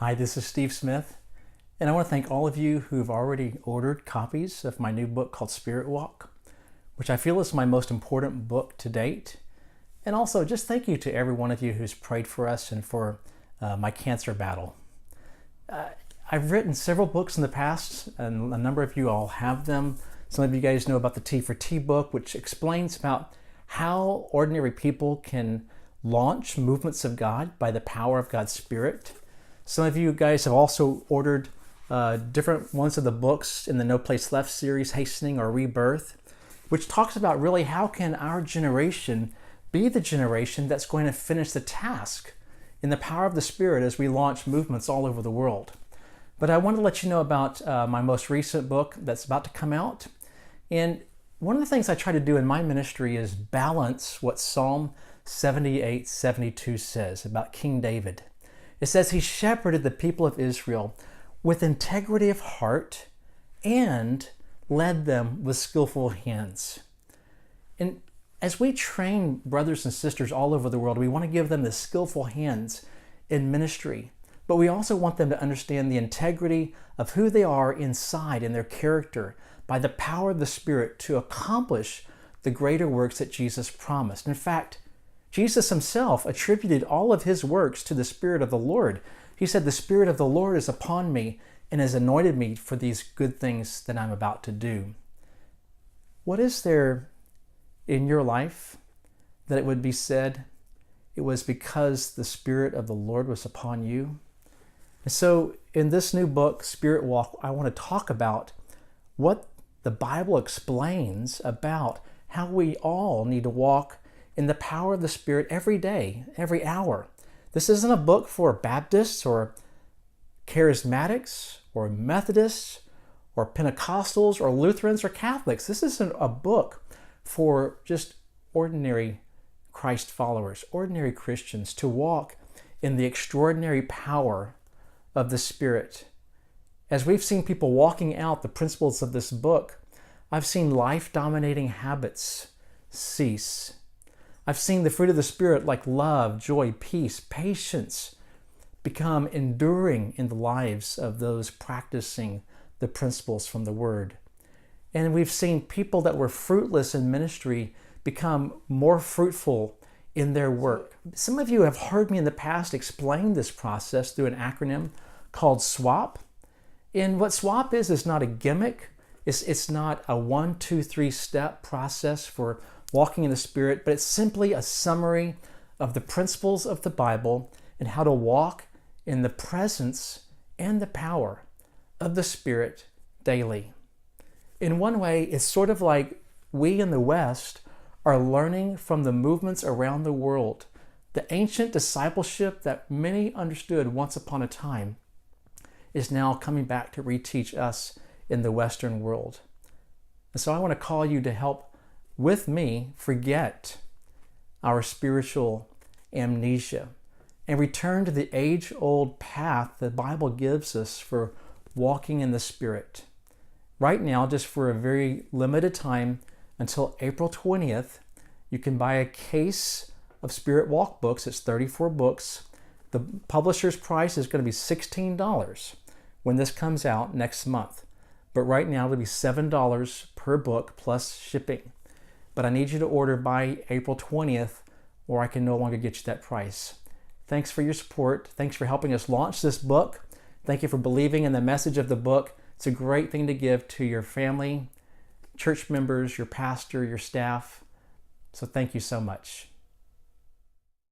Hi, this is Steve Smith, and I want to thank all of you who have already ordered copies of my new book called Spirit Walk, which I feel is my most important book to date. And also, just thank you to every one of you who's prayed for us and for my cancer battle. I've written several books in the past, and a number of you all have them. Some of you guys know about the T for T book, which explains about how ordinary people can launch movements of God by the power of God's Spirit. Some of you guys have also ordered different ones of the books in the No Place Left series, Hastening or Rebirth, which talks about really how can our generation be the generation that's going to finish the task in the power of the Spirit as we launch movements all over the world. But I want to let you know about my most recent book that's about to come out. And one of the things I try to do in my ministry is balance what Psalm 78:72 says about King David. It says he shepherded the people of Israel with integrity of heart and led them with skillful hands. And as we train brothers and sisters all over the world, we want to give them the skillful hands in ministry, but we also want them to understand the integrity of who they are inside and their character by the power of the Spirit to accomplish the greater works that Jesus promised. In fact, Jesus himself attributed all of his works to the Spirit of the Lord. He said, "The Spirit of the Lord is upon me and has anointed me for these good things that I'm about to do." What is there in your life that it would be said it was because the Spirit of the Lord was upon you? And so in this new book, Spirit Walk, I want to talk about what the Bible explains about how we all need to walk in the power of the Spirit every day, every hour. This isn't a book for Baptists or Charismatics or Methodists or Pentecostals or Lutherans or Catholics. This isn't a book for just ordinary Christ followers, ordinary Christians to walk in the extraordinary power of the Spirit. As we've seen people walking out the principles of this book, I've seen life-dominating habits cease. I've seen the fruit of the Spirit like love, joy, peace, patience become enduring in the lives of those practicing the principles from the Word. And we've seen people that were fruitless in ministry become more fruitful in their work. Some of you have heard me in the past explain this process through an acronym called SWAP. And what SWAP is not a gimmick. It's not a 1, 2, 3 step process for walking in the Spirit, but it's simply a summary of the principles of the Bible and how to walk in the presence and the power of the Spirit daily. In one way, it's sort of like we in the West are learning from the movements around the world. The ancient discipleship that many understood once upon a time is now coming back to reteach us in the Western world. And so I want to call you to help with me forget our spiritual amnesia and return to the age-old path the Bible gives us for walking in the Spirit. Right now, just for a very limited time until April 20th, you can buy a case of Spirit Walk books. It's 34 books. The publisher's price is going to be $16 when this comes out next month. But right now it'll be $7 per book plus shipping. But I need you to order by April 20th or I can no longer get you that price. Thanks for your support. Thanks for helping us launch this book. Thank you for believing in the message of the book. It's a great thing to give to your family, church members, your pastor, your staff. So thank you so much.